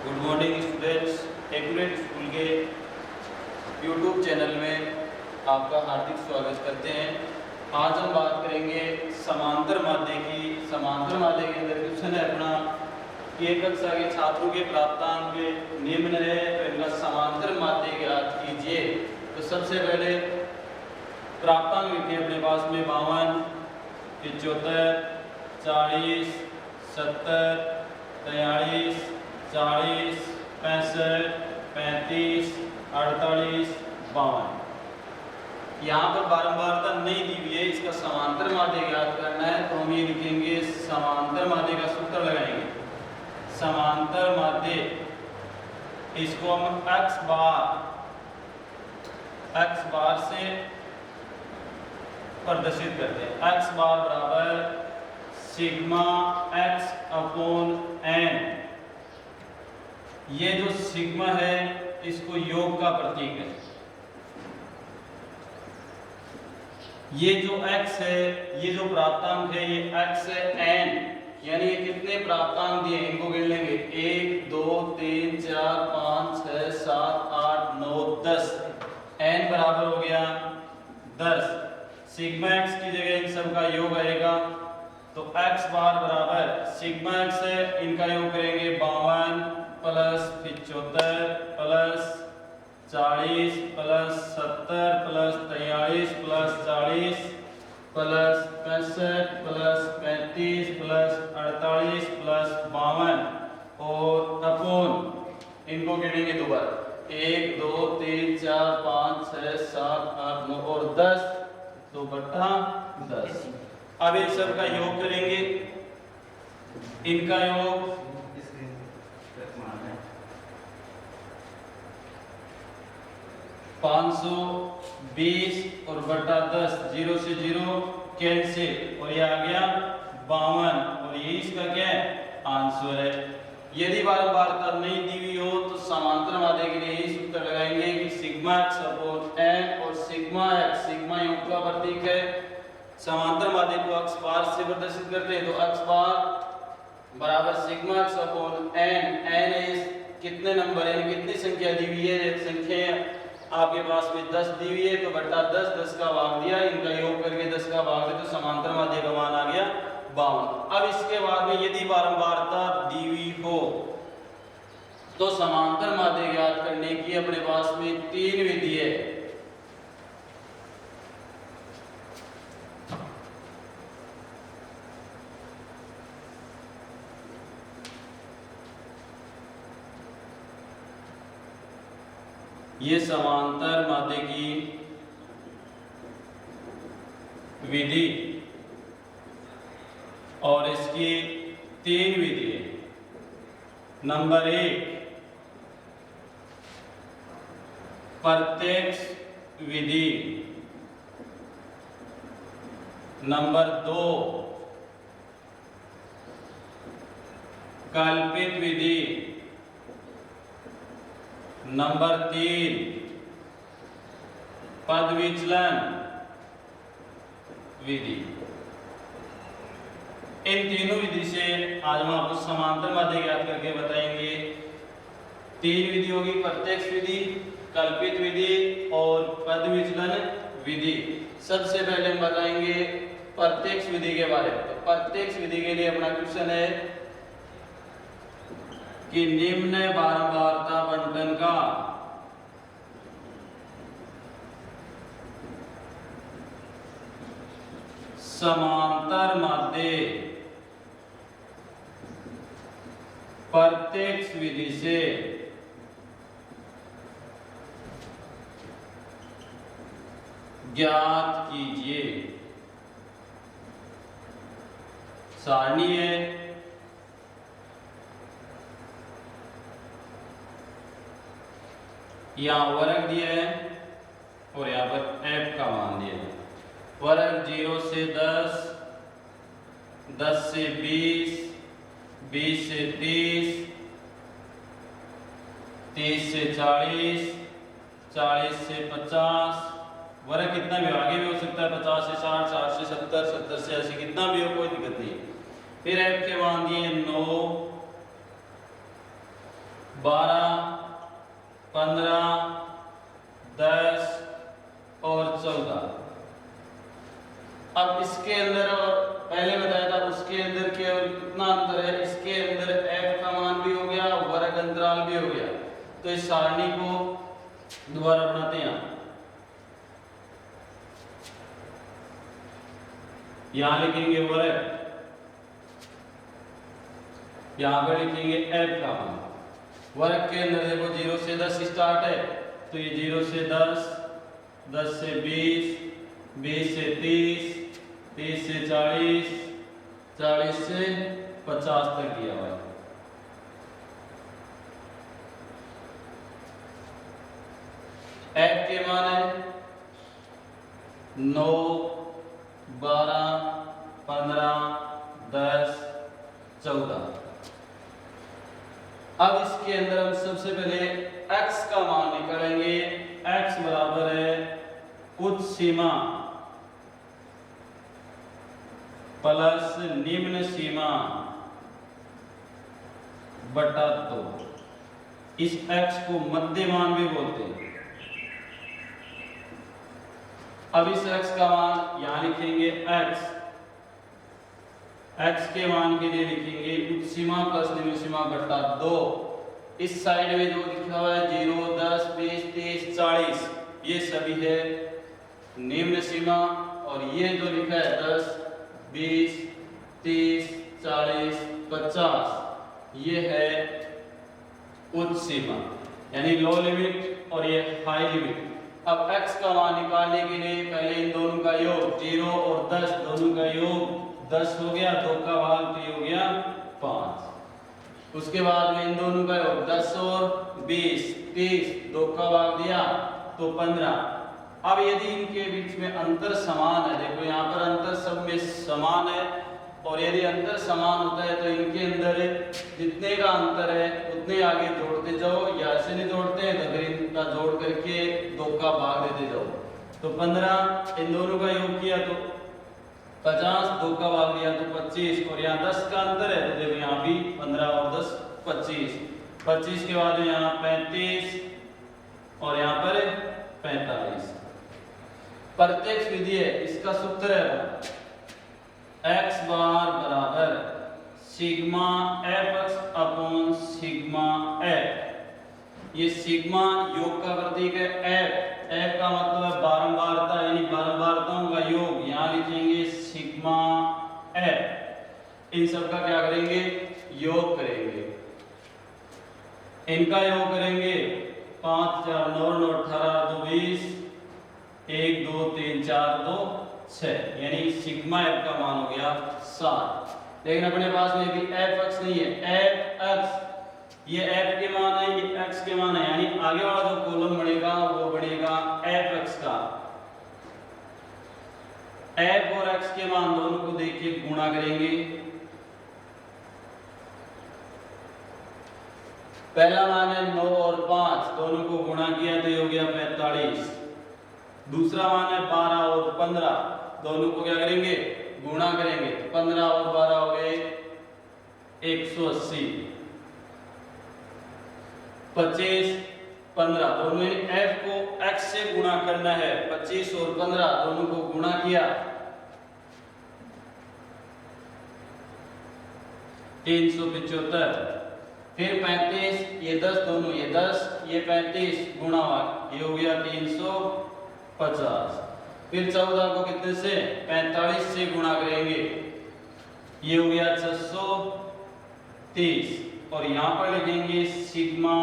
Good morning students. Accurate school के YouTube channel में आपका हार्दिक स्वागत करते हैं। आज हम बात करेंगे समांतर माध्य की। समांतर माध्य के अंदर क्वेश्चन है अपना कि एक कक्षा के छात्रों के प्राप्तांक निम्न है, तो इनका समांतर माध्य ज्ञात कीजिए। तो सबसे पहले प्राप्तांक लिखिए अपने पास में 52, 75, 40, 70, 43, 40, 65, 35, 48, 52। यहाँ पर बारंबारता नहीं दी हुई है, इसका समांतर माध्य ज्ञात करना है। तो हम ये लिखेंगे समांतर माध्य का सूत्र लगाएंगे। समांतर माध्य इसको हम x बार से प्रदर्शित करते हैं। x बार बराबर सिग्मा x अपॉन n। ये जो सिग्मा है इसको योग का प्रतीक है। ये जो x है, ये जो प्राप्तांक है, ये x है n। यानी ये कितने प्राप्तांक दिए इनको गिन लेंगे। 1 2 3 4 5 6 7 8 9 10। n बराबर हो गया 10। सिग्मा x की जगह इन सब का योग आएगा, तो x बार बराबर सिग्मा x है, इनका योग करेंगे 52 plus 75 plus 40 plus 70 plus 43 plus 40 plus 65 plus 35 plus 48 plus 52 और अपॉन इनको गिनेंगे दोबारा 1 2 3 4 5 6 7 8 9 और 10 2 बटा 10। अब इन सब का योग करेंगे। इनका योग 520 और बटा 10, 0 से 0 कैंसिल और ये आ गया 52 और ये इसका क्या है आंसर है। यदि बारंबारता नहीं दी हुई हो तो समांतर माध्य के लिए यही सूत्र लगाएंगे कि सिग्मा x अपॉन n और सिग्मा x, सिग्मा योग का प्रतीक है। समांतर माध्य को अक्ष बार से प्रदर्शित करते हैं, तो अक्ष बार बराबर sigma x upon n। n कितने नंबर है, कितनी संख्या दी हुई है, संख्या आपके पास में 10 दी हुई है, तो बट्टा 10, 10 का भाग दिया, इनका योग करके 10 का भाग दिया, तो समांतर माध्य का मान आ गया 52। अब इसके बाद में यदि बारंबारता दी हुई हो तो समांतर माध्य ज्ञात करने की अपने पास में 3 विधि है। ये समांतर माध्य की विधि और इसकी 3 विधि है। नंबर 1 प्रत्यक्ष विधि, नंबर 2 कल्पित विधि, नंबर 3 पद विचलन विधि। इन तीनों विधि से आज हम आपको समांतर माध्य ज्ञात करके बताएंगे। 3 विधि होगी, प्रत्यक्ष विधि, कल्पित विधि और पद विचलन विधि। सबसे पहले हम बताएंगे प्रत्यक्ष विधि के बारे में। तो प्रत्यक्ष विधि के लिए अपना क्वेश्चन है कि निम्न बारंबारता बंटन का समांतर माध्य प्रत्यक्ष विधि से ज्ञात कीजिए। सारणी है, यहाँ वर्ग दिया है और यहाँ पर f का मान दिया है। वर्ग 0 से 10, 10 से 20, 20 से 30, 30 से 40, 40 से 50। वर्ग कितना भी आगे भी हो सकता है, 50 से 60, 60 से 70, 70 से 80, कितना भी हो कोई दिक्कत नहीं। फिर f के मान दिए 9, 12, 15, 10 और 14। अब इसके अंदर और पहले बताया था उसके अंदर केवल कितना अंतर है, इसके अंदर f का मान भी हो गया, वर्ग अंतराल भी हो गया। तो इस सारणी को दोबारा बनाते हैं। यहां लिखेंगे वर्ग, यहां पर लिखेंगे f का मान। वर्ग के अंदर देखो 0 से 10 स्टार्ट है, तो ये 0 से 10, 10 से 20, 20 से 30, 30 से 40, 40 से 50 तक दिया हुआ है। f के मान है 9, 12, 15, 10, 14। अब इसके अंदर हम सबसे पहले x का मान निकालेंगे। x बराबर है उच्च सीमा प्लस निम्न सीमा बटा 2। इस x को मध्यमान भी बोलते हैं। अब इस x का मान यहां लिखेंगे x के मान के लिए लिखेंगे उच्च सीमा प्लस निम्न सीमा बटा 2। इस साइड में जो लिखा हुआ है 0, 10, 20, 30, 40 ये सभी है निम्न सीमा, और ये जो लिखा है 10, 20, 30, 40, 50 ये है उच्च सीमा यानी लो लिमिट, और ये हाई लिमिट। अब x का मान निकालने के लिए पहले इन दोनों का योग 0 और 10 दोनों का योग 10 हो गया, 2 का भाग तो ये हो गया 5। उसके बाद में इन दोनों का योग 10 और 20, 30, 2 का भाग दिया तो 15। अब यदि इनके बीच में अंतर समान है, देखो यहाँ पर अंतर सब में समान है, और यदि अंतर समान होता है तो इनके अंदर जितने का अंतर है उतने आगे जोड़ते जाओ, या ऐसे नहीं जोड़ते हैं तो फिर इनका जोड़ करके 2 का भाग देते जाओ। तो 15 इन दोनों का योग किया तो 50, 2 का भाग दिया तो 25, और यहाँ 10 का अंतर है तो देखो यहाँ भी 15 और 10 25। 25 के बाद यहाँ 35 और यहाँ पर 45। प्रत्यक्ष विधि है, इसका सूत्र है x बार बराबर sigma f(x) upon sigma f। ये सिग्मा योग का प्रतीक है, f का मतलब है बारंबारता यानी बारंबारताओं का योग। यहाँ लिखेंगे सिग्मा f। इन सब का क्या करेंगे, योग करेंगे। इनका योग करेंगे 5, 4, 9, 9, 18, 2, 20, 1, 2, 3, 4, 2, 6 यानी सिग्मा f का मान हो गया 7। लेकिन अपने पास में भी f(x) नहीं है, f(x) ये f के मान है, ये x के मान है, यानी आगे वाला जो कॉलम बनेगा वो बनेगा f(x) का। f और x के मान दोनों को देखिए गुणा करेंगे। पहला मान है 9 और 5, दोनों को गुणा किया तो ये हो गया 45। दूसरा मान है 12 और 15, दोनों को क्या करेंगे, गुणा करेंगे। 15 और 12 हो गए 180। 25, 15 दोनों ने f को x से गुणा करना है। 25 और 15 दोनों को गुणा किया 375। फिर 35, ये 10 दोनों, ये 10 ये 35 गुणा हुआ, ये हो गया 350। फिर 14 को कितने से, 45 से गुणा करेंगे, ये हो गया 630। और यहाँ पर लिखेंगे सिग्मा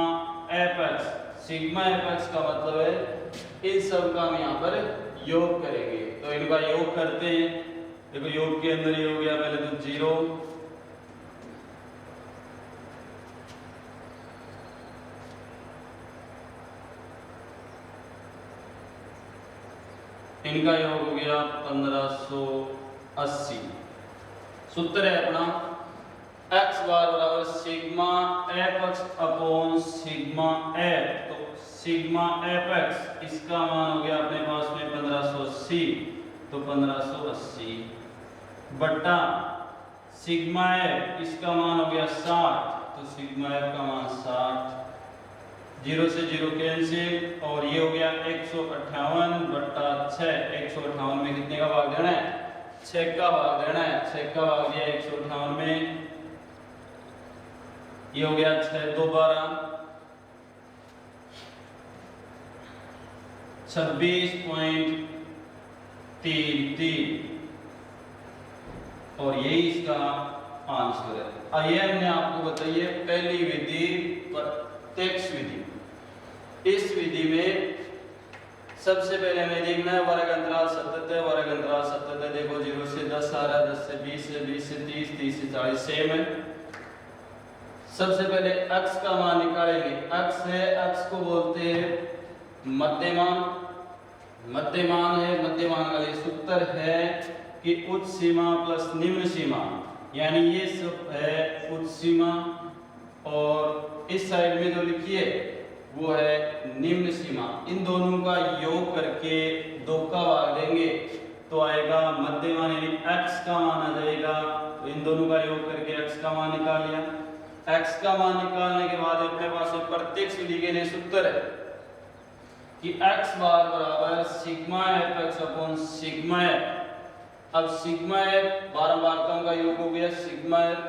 f(x). सिग्मा f(x) का मतलब है इन सब का हम यहाँ पर योग करेंगे। तो इनका योग करते हैं। देखो योग के अंदर ये हो गया पहले तो 0, इनका योग हो गया 1580। सूत्र है अपना x बार बराबर sigma f(x) upon sigma f। तो सिग्मा f(x) इसका मान हो गया अपने पास में 1580, तो 1580 बट्टा सिग्मा f इसका मान हो गया 60, तो सिग्मा f का मान 60 0 से 0 कैंसिल, और ये हो गया 158 बट्टा 6। 158 में कितने का भाग देना है? 6 का भाग देना है। 6 का भाग दिया 158 में, ये हो गया 6 2 12, 26.33, और यही इसका आंसर है। आइए हमने आपको बताइए पहली विधि प्रत्यक्ष विधि। इस विधि में सबसे पहले हमें देखना है वर्ग अंतराल सतत है। वर्ग अंतराल सतत है, देखो 0 से 10 आ रहा है, 10 से 20 है, 20 से 30, 30 से 40 सेम है। सबसे पहले अक्ष का मान निकालेंगे। अक्ष है, अक्ष को बोलते हैं मध्यमान। मध्यमान है, मध्यमान का लिए सूत्र है कि उच्च सीमा प्लस निम्न सीमा, यानी ये सब है उच्च सीमा, और इस साइड में जो लिखिए वो है निम्न सीमा। इन दोनों का योग करके 2 का भाग देंगे तो आएगा मध्यमान, यानी x का मान आ जाएगा। तो इन दोनों का योग करके x का मान निकाल लिया। x का मान निकालने के बाद अपने पास प्रत्यक्ष विधि के लिए सूत्र है कि x बार बराबर sigma fx upon sigma f। अब सिग्मा f बारंबारताओं का योग हो गया सिग्मा f,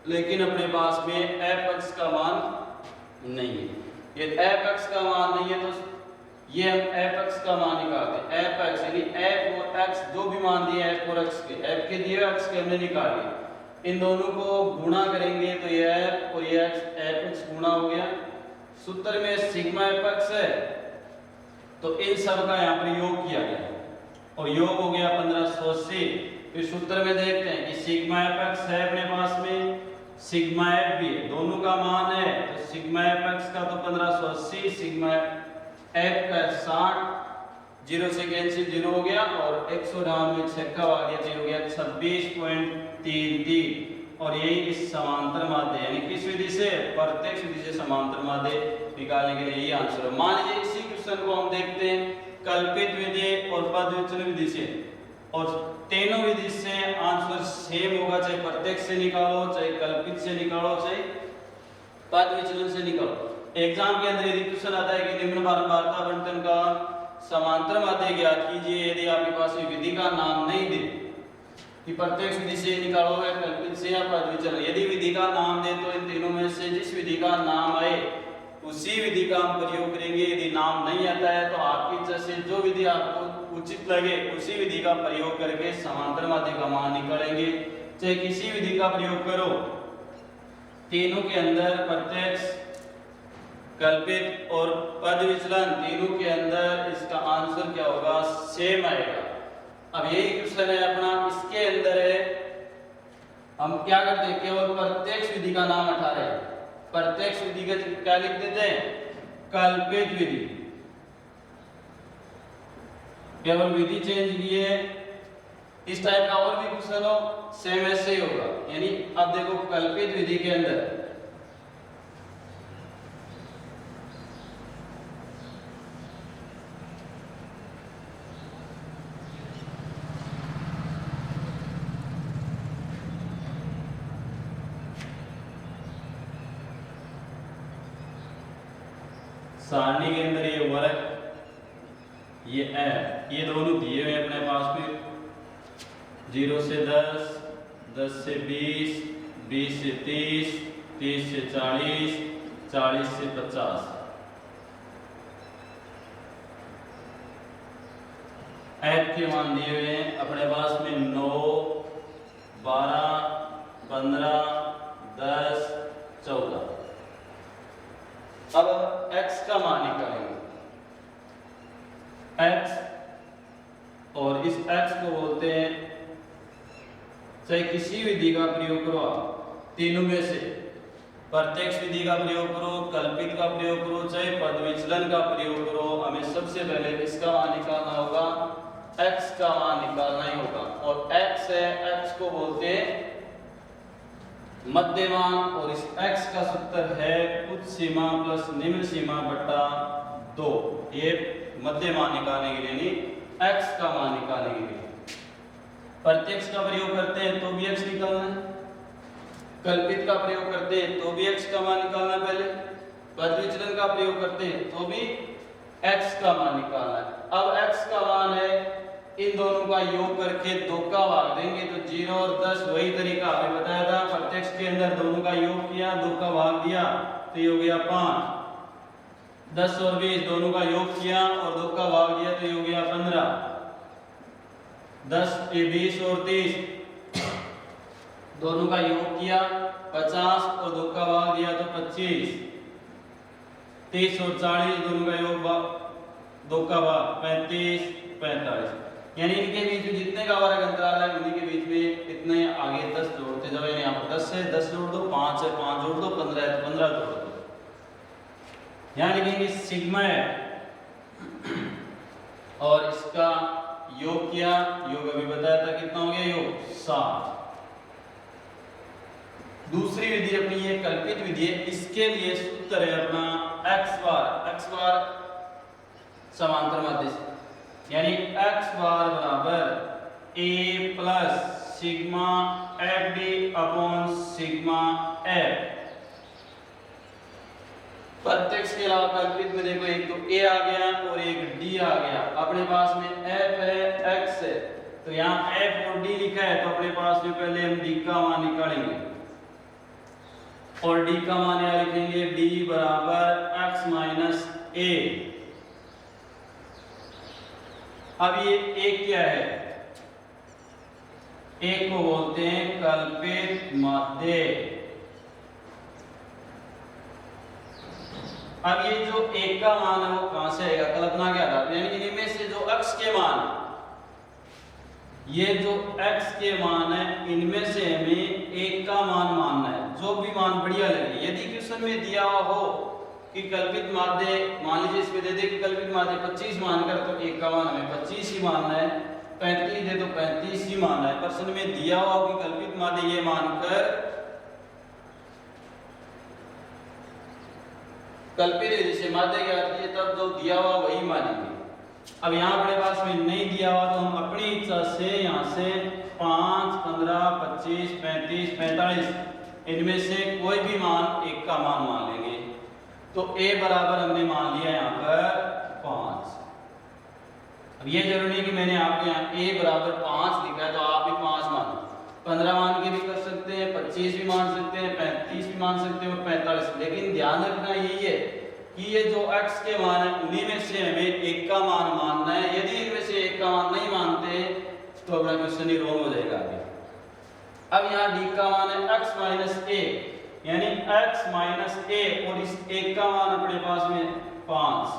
लेकिन अपने पास में fx का मान नहीं है। ये fx का मान नहीं है तो ये हम fx का मान निकालते हैं। fx यानी f और x दो भी मान दिए f और x के, f के दिए x के हमने निकाल लिए। इन दोनों को गुणा करेंगे तो ये f और ये x, fx गुणा हो गया। सूत्र में सिग्मा fx है तो इन सब का यहाँ पर योग किया गया और योग हो गया 1580। फिर सूत्र में देखते हैं कि सिग्मा fx है अपने पास में, सिग्मा f भी है, दोनों का मान है। तो सिग्मा fx का तो 1580, सिग्मा f का 60, 0 से कैंसिल 0 हो गया, और 158 में 6 का भाग दिया तो हो गया 26.33। और यही इस समांतर माध्य यानी किस विधि से? प्रत्यक्ष विधि से समांतर माध्य निकालने के लिए यही आंसर है। मान लीजिए इसी क्वेश्चन को हम देखते हैं कल्पित विधि और पद विचलन विधि से, और तीनों विधि से आंसर सेम होगा, चाहे प्रत्यक्ष से निकालो, चाहे कल्पित से निकालो, चाहे पद विचलन से निकालो। एग्जाम के अंदर यदि क्वेश्चन आता है कि निम्न बारंबारता बंटन का समांतर माध्य ज्ञात कीजिए, यदि आपके पास विधि का नाम नहीं दे कि प्रत्यक्ष विधि से निकालो या कल्पित से या पद विचलन, यदि विधि का नाम दे तो इन तीनों में से जिस विधि का नाम आए उसी विधि का हम प्रयोग करेंगे। यदि नाम नहीं आता है तो आपकी इच्छा से जो विधि आपको उचित लगे उसी विधि का प्रयोग करके समांतर माध्य का मान निकालेंगे। चाहे किसी विधि का प्रयोग करो, तीनों के अंदर प्रत्यक्ष, कल्पित और पद विचलन, तीनों के अंदर इसका आंसर क्या होगा? सेम आएगा। अब यही क्वेश्चन है अपना, इसके अंदर है हम क्या करते हैं, केवल प्रत्यक्ष विधि का नाम हटा रहे हैं। प्रत्यक्ष विधि का क्या लिख देते हैं? कल्पित विधि। केवल विधि चेंज किए। इस टाइप का और भी क्वेश्चन हो सेम ऐसे ही होगा। यानी अब देखो कल्पित विधि के अंदर सारणी के अंदर ये वर्ग, ये f, ये दोनों दिए हुए अपने पास में 0 से 10, 10 से 20, 20 से 30, 30 से 40, 40 से 50। f के मान दिए हुए हैं अपने पास में 9, 12, 15, 10, 14। अब x का मान निकालेंगे। x और इस x को बोलते हैं, चाहे किसी विधि का प्रयोग करो आप, तीनों में से प्रत्यक्ष विधि का प्रयोग करो, कल्पित का प्रयोग करो, चाहे पद विचलन का प्रयोग करो, हमें सबसे पहले किसका मान निकालना होगा? x का मान निकालना ही होगा। और x है, x को बोलते हैं मध्यमान, और इस x का सूत्र है उच्च सीमा प्लस निम्न सीमा बटा 2। ये मध्यमान निकालने के लिए, नहीं x का मान निकालने के लिए। प्रत्यक्ष का प्रयोग करते हैं तो भी x निकालना है, कल्पित का प्रयोग करते हैं तो भी x का मान निकालना है पहले, पद विचलन का प्रयोग करते हैं तो भी x का मान निकालना है। अब x का मान है, इन दोनों का योग करके 2 का भाग देंगे तो 0 और 10, वही तरीका हमें बताया था। प्रत्यक्ष के अंदर दोनों का योग किया, 2 का भाग दिया तो ये हो गया 5। 10 और 20 दोनों का योग किया और 2 का भाग दिया तो ये हो गया 15। 10 20 और 30 दोनों का योग किया 50 और 2 का भाग दिया तो 25। 30 और 40 दोनों का योग 2 का भाग 35 45, यानी इनके बीच में जितने का वर्ग अंतराल है उन्हीं के बीच में इतने आगे 10 जोड़ते जाओ। यानी यहाँ पर 10 है 10 जोड़ दो, 5 है 5 जोड़ दो, 15 है तो 15 जोड़ दो। यहाँ लिखेंगे सिग्मा है और इसका योग किया, योग अभी बताया था कितना हो गया, योग 7। दूसरी विधि अपनी ये कल्पित विधि है, इसके लिए सूत्र है अपना x बार समांतर माध्य से, यानी x बार बराबर a plus sigma F D upon sigma F. प्रत्यक्ष के अलावा कल्पित में देखो एक तो a आ गया और एक d आ गया। अपने पास में f है x है तो यहाँ f और d लिखा है तो अपने पास में पहले हम d का मान निकालेंगे और d का मान यहाँ लिखेंगे d बराबर x माइनस a। अब ये a क्या है, a को बोलते हैं कल्पित माध्य। अब ये जो एक का मान है वो कहां से आएगा, कल्पना क्या था, यानी इनमें से जो x के मान, ये जो x के मान है इनमें से हमें एक का मान मानना है, जो भी मान बढ़िया लगे। यदि क्वेश्चन में दिया हुआ हो कि कल्पित माध्य, मान लीजिए इसमें दे दे कि कल्पित माध्य 25 मानकर, तो एक का मान हमें 25 ही मानना है। 35 दे तो 35 ही मानना है। प्रश्न में दिया हुआ हो कि कल्पित माध्य ये मानकर कल्पित विधि से माध्य ज्ञात कीजिए, तब जो दिया हुआ वही मानेंगे। अब यहाँ अपने पास में नहीं दिया हुआ तो हम अपनी इच्छा से यहाँ से 5, 15, 25, 35, 45 इनमें से कोई भी मान एक का मान मान लेंगे। तो a बराबर हमने मान लिया यहाँ पर 5। अब ये जरूरी नहीं कि मैंने आपको यहाँ a बराबर 5 लिखा है तो आप भी 5 मानो, 15 मान के भी कर सकते हैं, 25 भी मान सकते हैं, 35 भी मान सकते हैं और 45। लेकिन ध्यान रखना यही है कि ये जो x के मान है उन्हीं में से हमें एक का मान मानना है। यदि इनमें से एक का मान नहीं मानते तो अपना क्वेश्चन ही रॉन्ग हो जाएगा आगे। अब यहाँ d का मान है x माइनस a, यानी x माइनस a और इस एक का मान अपने पास में 5,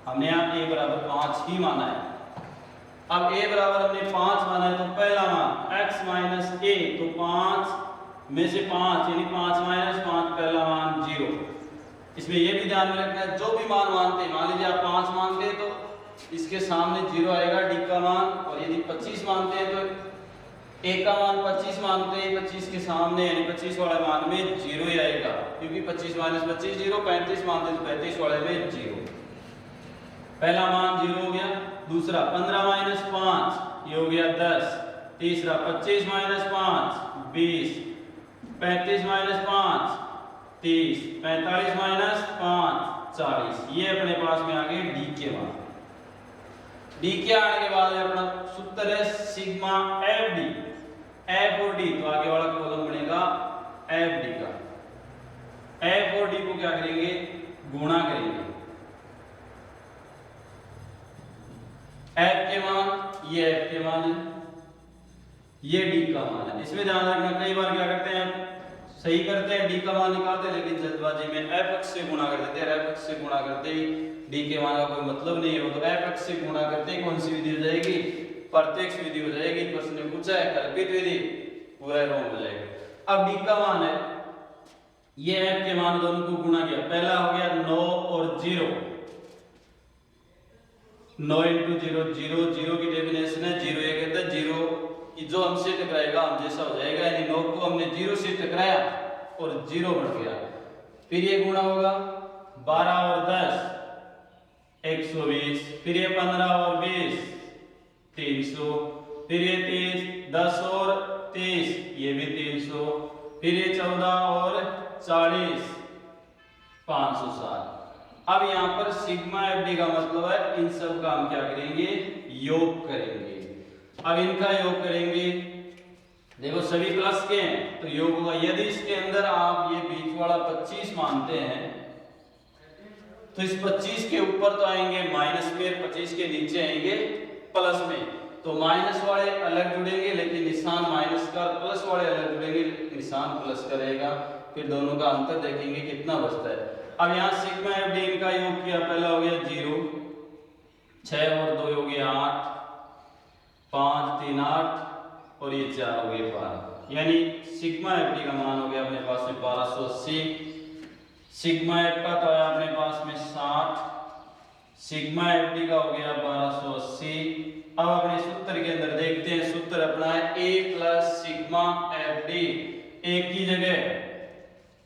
हमने यहाँ a बराबर 5 ही माना है। अब a बराबर हमने 5 माना है तो पहला मान x माइनस a, तो 5 में से 5 यानी 5 माइनस 5, पहला मान 0। इसमें यह भी ध्यान में रखना है जो भी मान मानते हैं, मान लीजिए आप 5 मानते हैं तो इसके सामने 0 आएगा d का मान, और यदि 25 मानते हैं तो a का मान 25 मानते हैं, 25 के सामने यानी 25 वाले मान में 0 ही आएगा, क्योंकि 25 माइनस 25 0, 35 मानते हैं तो 35 वाले में 0। पहला मान 0 हो गया। दूसरा 15 माइनस 5 ये हो गया 10। तीसरा 25 माइनस 5 20, 35 माइनस 5 30, 45 माइनस 5 40। ये अपने पास में आ गए d के मान। d के आने के बाद अपना सूत्र है सिग्मा एफ डी, एफ और d, तो आगे वाला कॉलम बनेगा एफ डी का। एफ और d को क्या करेंगे, गुणा करेंगे। f के मान, ये f के मान है, ये d का मान है। इसमें ध्यान रखना, कई बार क्या करते हैं सही करते हैं d का मान निकालते हैं, लेकिन जल्दबाजी में f से गुणा कर देते हैं। f से गुणा करते ही d के मान का कोई मतलब नहीं है, वो तो f से गुणा करते ही कौन सी विधि हो जाएगी, प्रत्यक्ष विधि हो जाएगी। प्रश्न ने पूछा है कल्पित विधि, पूरा रॉन्ग हो जाएगा। अब d का मान है, ये f के मान दोनों को गुणा किया, पहला हो गया 9 और 0, 9 इंटू 0 0, 0 की डेफिनेशन है 0, ये कहता है 0 कि जो हमसे टकराएगा हम जैसा हो जाएगा, यानी 9 को हमने 0 से टकराया और 0 बढ़ गया। फिर ये गुणा होगा 12 और 10 120, फिर ये 15 और 20 300, फिर ये 30 10 और 30 ये भी 300, फिर ये 14 और 40 560। अब यहाँ पर सिग्मा एफ डी का मतलब है इन सब का हम क्या करेंगे, योग करेंगे। अब इनका योग करेंगे, देखो सभी प्लस के हैं तो योग होगा। यदि इसके अंदर आप ये बीच वाला 25 मानते हैं तो इस 25 के ऊपर तो आएंगे माइनस में, 25 के नीचे आएंगे प्लस में। तो माइनस वाले अलग जुड़ेंगे लेकिन निशान माइनस का, प्लस वाले अलग जुड़ेंगे निशान प्लस का रहेगा। फिर दोनों का अंतर देखेंगे कितना बचता है। अब यहाँ सिग्मा एफ डी का योग किया, पहला हो गया 0, 6 और 2 हो गया 8, 5 3 8 और ये 4 हो गए 12। यानी सिग्मा एफ डी का मान हो गया अपने पास में 1280। सिग्मा एफ का तो है अपने पास में 60, सिग्मा एफ डी का हो गया 1280। अब अपने सूत्र के अंदर देखते हैं, सूत्र अपना है a plus sigma F D. एक की जगह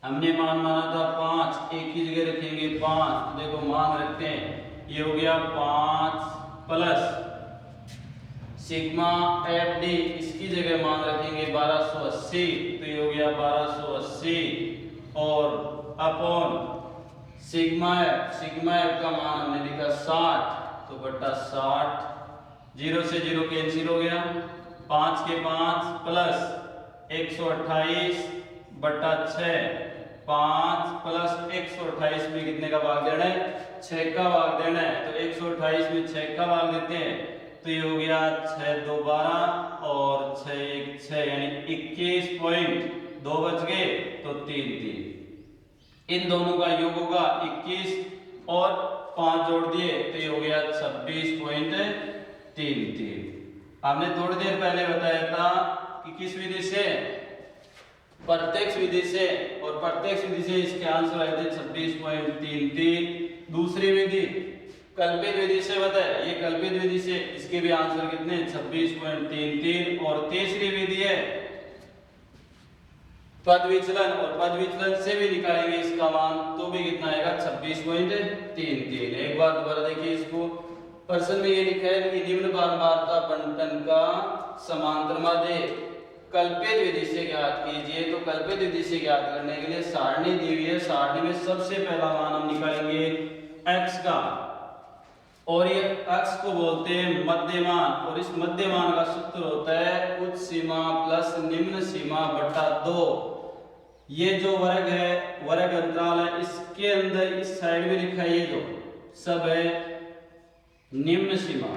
हमने मान माना था 5, एक की जगह रखेंगे 5, तो देखो मान रखते हैं, ये हो गया 5 प्लस सिग्मा एफ डी, इसकी जगह मान रखेंगे 1280, तो ये हो गया 1280 और अपॉन सिग्मा एफ का मान हमने लिखा 60, तो बट्टा 60, 0 से 0 कैंसिल हो गया, 5 के 5 प्लस 128 बट्टा 6, 5 प्लस 128 में कितने का भाग देना है, 6 का भाग देना है। तो 128 में 6 का भाग देते हैं तो ये हो गया 6 2 12 और 6 1 6, यानी 21.2 बच गए तो 3 3। इन दोनों का योग होगा 21 और 5 जोड़ दिए तो ये हो गया 26.33। आपने थोड़ी देर पहले बताया था कि किस विधि से, प्रत्यक्ष विधि से, और प्रत्यक्ष विधि से इसके आंसर आए थे 26.33। दूसरी विधि कल्पित विधि से बताया, ये कल्पित विधि से इसके भी आंसर कितने 26.33। और तीसरी विधि है पद विचलन, और पद विचलन से भी निकालेंगे इसका मान तो भी कितना आएगा 26.33। एक बार दोबारा देखिए इसको, प्रश्न में ये लिखा है कि निम्न बारंबारता बंटन का समांतर माध्य कल्पित विधि से ज्ञात कीजिए। तो कल्पित विधि से ज्ञात करने के लिए सारणी दी हुई है, सारणी में सबसे पहला मान हम निकालेंगे x का, और ये x को बोलते हैं मध्यमान, और इस मध्यमान का सूत्र होता है उच्च सीमा प्लस निम्न सीमा बटा 2। ये जो वर्ग है, वर्ग अंतराल है, इसके अंदर इस साइड में लिखा है ये जो सब है निम्न सीमा,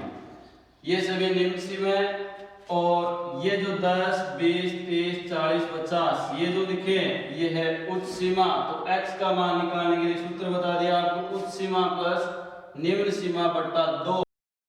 ये सभी निम्न सीमा है। और ये जो 10 20 30 40 50 ये जो लिखे ये है उच्च सीमा। तो x का मान निकालने के लिए सूत्र बता दिया आपको, उच्च सीमा प्लस निम्न सीमा बटा 2।